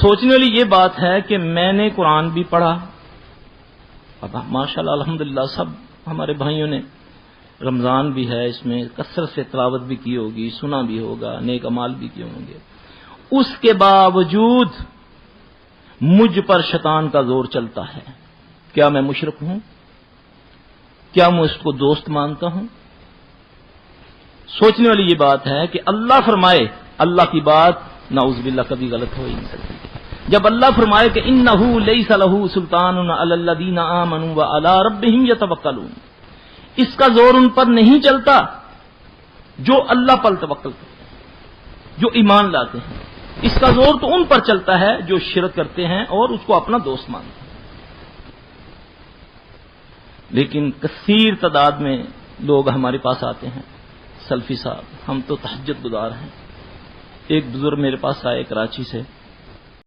سوچنے والی یہ بات ہے کہ میں نے قرآن بھی پڑھا، اب ماشاءاللہ الحمدللہ سب ہمارے بھائیوں نے، رمضان بھی ہے، اس میں کثرت سے تلاوت بھی کی ہوگی، سنا بھی ہوگا، نیک اعمال بھی کیے ہوں گے، اس کے باوجود مجھ پر شیطان کا زور چلتا ہے۔ کیا میں مشرک ہوں؟ کیا میں اس کو دوست مانتا ہوں؟ سوچنے والی یہ بات ہے کہ اللہ فرمائے، اللہ کی بات نعوذ باللہ کبھی غلط ہو ہی نہیں سکتی۔ جب اللہ فرمائے کہ انہ لیس لہ سلطان علی الذین آمنوا وعلی ربہم یتوکلون، اس کا زور ان پر نہیں چلتا جو اللہ پر توکل کرتے ہیں، جو ایمان لاتے ہیں، اس کا زور تو ان پر چلتا ہے جو شرک کرتے ہیں اور اس کو اپنا دوست مانتے ہیں۔ لیکن کثیر تعداد میں لوگ ہمارے پاس آتے ہیں، سلفی صاحب ہم تو تہجد گزار ہیں۔ ایک بزرگ میرے پاس آئے کراچی سے،